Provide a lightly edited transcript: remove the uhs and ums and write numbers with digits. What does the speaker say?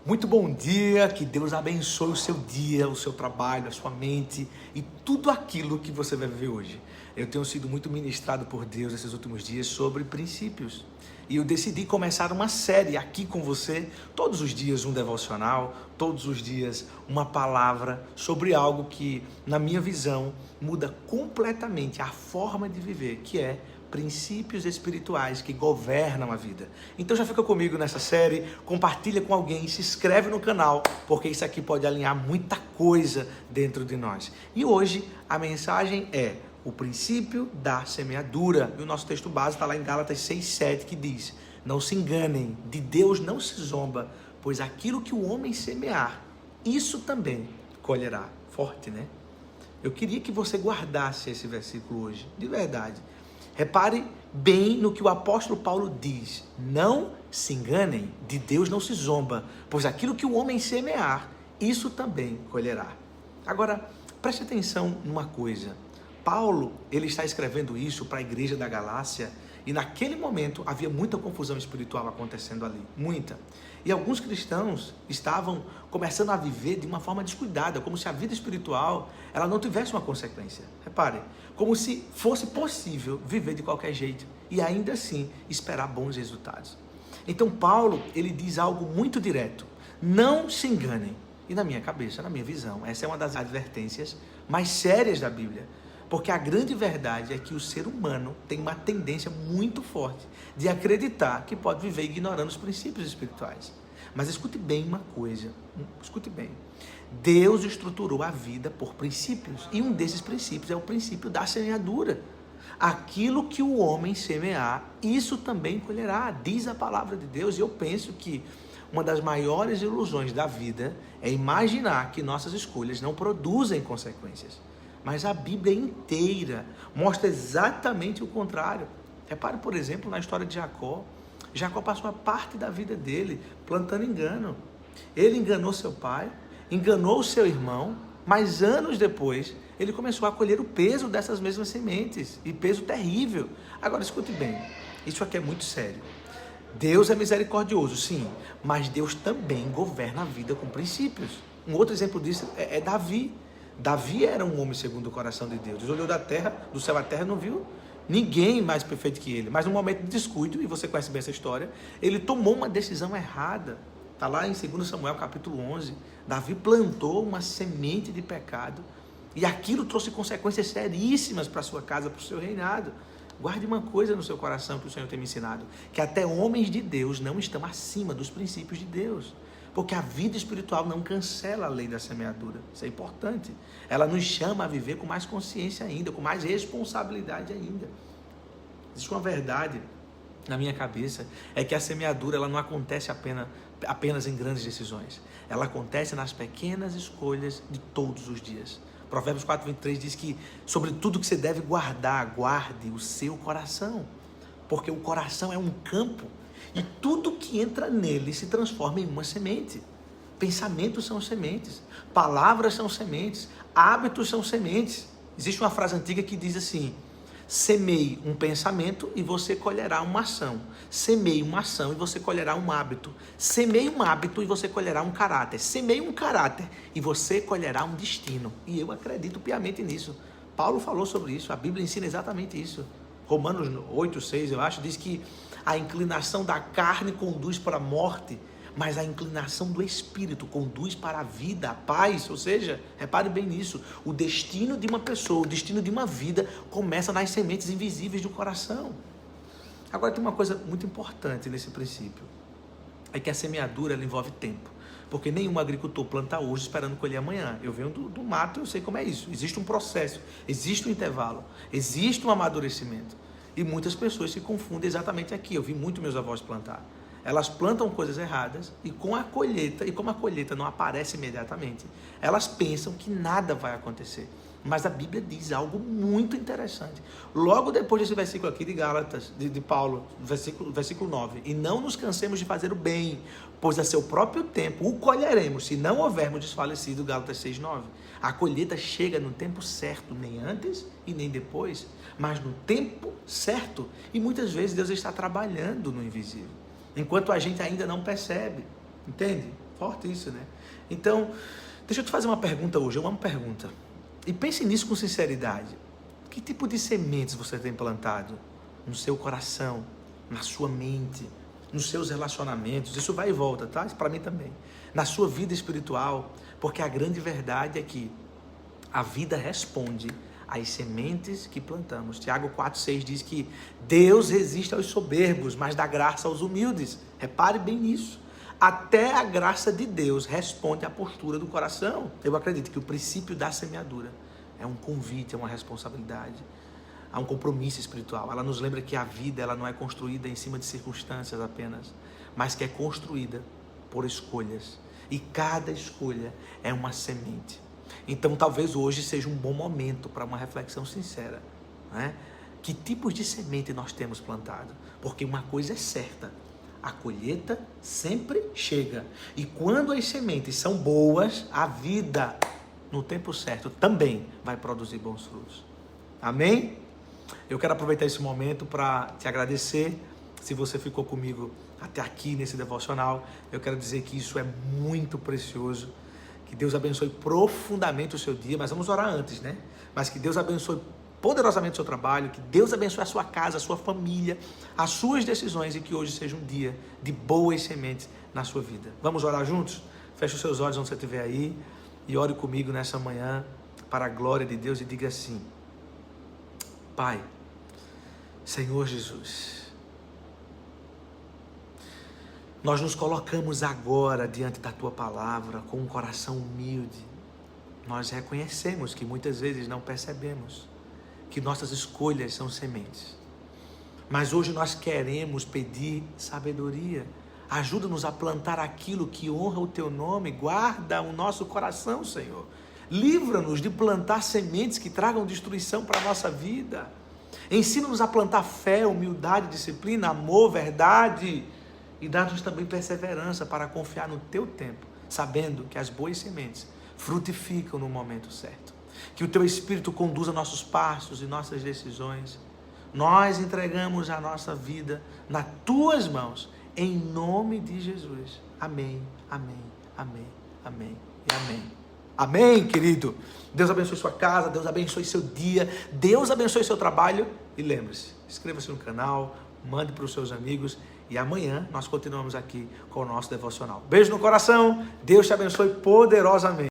Muito bom dia, que Deus abençoe o seu dia, o seu trabalho, a sua mente e tudo aquilo que você vai viver hoje. Eu tenho sido muito ministrado por Deus esses últimos dias sobre princípios. E eu decidi começar uma série aqui com você, todos os dias um devocional, todos os dias uma palavra sobre algo que, na minha visão, muda completamente a forma de viver, que é princípios espirituais que governam a vida. Então já fica comigo nessa série, compartilha com alguém, se inscreve no canal, porque isso aqui pode alinhar muita coisa dentro de nós. E hoje a mensagem é o princípio da semeadura. E o nosso texto base está lá em Gálatas 6:7, que diz: não se enganem, de Deus não se zomba, pois aquilo que o homem semear, isso também colherá. Forte, né? Eu queria que você guardasse esse versículo hoje, de verdade. Repare bem no que o apóstolo Paulo diz: não se enganem, de Deus não se zomba, pois aquilo que o homem semear, isso também colherá. Agora, preste atenção numa coisa. Paulo, ele está escrevendo isso para a igreja da Galácia, e naquele momento havia muita confusão espiritual acontecendo ali, muita. E alguns cristãos estavam começando a viver de uma forma descuidada, como se a vida espiritual ela não tivesse uma consequência. Repare, como se fosse possível viver de qualquer jeito e ainda assim esperar bons resultados. Então Paulo, ele diz algo muito direto: não se enganem. E na minha cabeça, na minha visão, essa é uma das advertências mais sérias da Bíblia. Porque a grande verdade é que o ser humano tem uma tendência muito forte de acreditar que pode viver ignorando os princípios espirituais. Mas escute bem uma coisa, escute bem. Deus estruturou a vida por princípios, e um desses princípios é o princípio da semeadura. Aquilo que o homem semear, isso também colherá, diz a palavra de Deus. E eu penso que uma das maiores ilusões da vida é imaginar que nossas escolhas não produzem consequências. Mas a Bíblia inteira mostra exatamente o contrário. Repare, por exemplo, na história de Jacó. Jacó passou a parte da vida dele plantando engano. Ele enganou seu pai, enganou o seu irmão, mas anos depois ele começou a colher o peso dessas mesmas sementes, e peso terrível. Agora escute bem, isso aqui é muito sério. Deus é misericordioso, sim, mas Deus também governa a vida com princípios. Um outro exemplo disso é Davi. Davi era um homem segundo o coração de Deus. Deus olhou do céu à terra e não viu ninguém mais perfeito que ele. Mas num momento de descuido, e você conhece bem essa história, ele tomou uma decisão errada. Está lá em 2 Samuel capítulo 11. Davi plantou uma semente de pecado, e aquilo trouxe consequências seríssimas para a sua casa, para o seu reinado. Guarde uma coisa no seu coração que o Senhor tem me ensinado: que até homens de Deus não estão acima dos princípios de Deus. Porque a vida espiritual não cancela a lei da semeadura. Isso é importante. Ela nos chama a viver com mais consciência ainda, com mais responsabilidade ainda. Existe uma verdade na minha cabeça, é que a semeadura ela não acontece apenas em grandes decisões. Ela acontece nas pequenas escolhas de todos os dias. Provérbios 4:23 diz que sobre tudo que você deve guardar, guarde o seu coração. Porque o coração é um campo, e tudo que entra nele se transforma em uma semente. Pensamentos são sementes, palavras são sementes, hábitos são sementes. Existe uma frase antiga que diz assim: semeie um pensamento e você colherá uma ação. Semeie uma ação e você colherá um hábito. Semeie um hábito e você colherá um caráter. Semeie um caráter e você colherá um destino. E eu acredito piamente nisso. Paulo falou sobre isso, a Bíblia ensina exatamente isso. Romanos 8:6, eu acho, diz que a inclinação da carne conduz para a morte, mas a inclinação do espírito conduz para a vida, a paz. Ou seja, repare bem nisso, o destino de uma pessoa, o destino de uma vida começa nas sementes invisíveis do coração. Agora tem uma coisa muito importante nesse princípio, é que a semeadura ela envolve tempo. Porque nenhum agricultor planta hoje esperando colher amanhã. Eu venho do mato, eu sei como é isso. Existe um processo, existe um intervalo, existe um amadurecimento. E muitas pessoas se confundem exatamente aqui. Eu vi muito meus avós plantar. Elas plantam coisas erradas e como a colheita não aparece imediatamente, elas pensam que nada vai acontecer. Mas a Bíblia diz algo muito interessante. Logo depois desse versículo aqui de Gálatas, de Paulo, versículo 9. E não nos cansemos de fazer o bem, pois a seu próprio tempo o colheremos, se não houvermos desfalecido. Gálatas 6:9. A colheita chega no tempo certo, nem antes e nem depois, mas no tempo certo. E muitas vezes Deus está trabalhando no invisível, enquanto a gente ainda não percebe. Entende? Forte isso, né? Então, deixa eu te fazer uma pergunta hoje, uma pergunta. E pense nisso com sinceridade. Que tipo de sementes você tem plantado no seu coração, na sua mente, nos seus relacionamentos? Isso vai e volta, tá? Isso para mim também. Na sua vida espiritual, porque a grande verdade é que a vida responde às sementes que plantamos. Tiago 4,6 diz que Deus resiste aos soberbos, mas dá graça aos humildes. Repare bem nisso. Até a graça de Deus responde à postura do coração. Eu acredito que o princípio da semeadura é um convite, é uma responsabilidade, há um compromisso espiritual. Ela nos lembra que a vida ela não é construída em cima de circunstâncias apenas, mas que é construída por escolhas. E cada escolha é uma semente. Então talvez hoje seja um bom momento para uma reflexão sincera, né? Que tipos de semente nós temos plantado? Porque uma coisa é certa, a colheita sempre chega. E quando as sementes são boas, a vida, no tempo certo, também vai produzir bons frutos. Amém? Eu quero aproveitar esse momento para te agradecer. Se você ficou comigo até aqui nesse devocional, eu quero dizer que isso é muito precioso. Que Deus abençoe profundamente o seu dia, mas vamos orar antes, né? Mas que Deus abençoe poderosamente o seu trabalho, que Deus abençoe a sua casa, a sua família, as suas decisões e que hoje seja um dia de boas sementes na sua vida. Vamos orar juntos? Feche os seus olhos onde você estiver aí e ore comigo nessa manhã para a glória de Deus e diga assim: Pai, Senhor Jesus, nós nos colocamos agora diante da Tua palavra com um coração humilde. Nós reconhecemos que muitas vezes não percebemos que nossas escolhas são sementes. Mas hoje nós queremos pedir sabedoria. Ajuda-nos a plantar aquilo que honra o Teu nome. Guarda o nosso coração, Senhor. Livra-nos de plantar sementes que tragam destruição para a nossa vida. Ensina-nos a plantar fé, humildade, disciplina, amor, verdade. E dá-nos também perseverança para confiar no Teu tempo, sabendo que as boas sementes frutificam no momento certo. Que o Teu Espírito conduza nossos passos e nossas decisões. Nós entregamos a nossa vida nas Tuas mãos, em nome de Jesus. Amém, amém, amém, amém e amém. Amém, querido. Deus abençoe sua casa, Deus abençoe seu dia, Deus abençoe seu trabalho. E lembre-se, inscreva-se no canal, mande para os seus amigos. E amanhã nós continuamos aqui com o nosso devocional. Beijo no coração, Deus te abençoe poderosamente.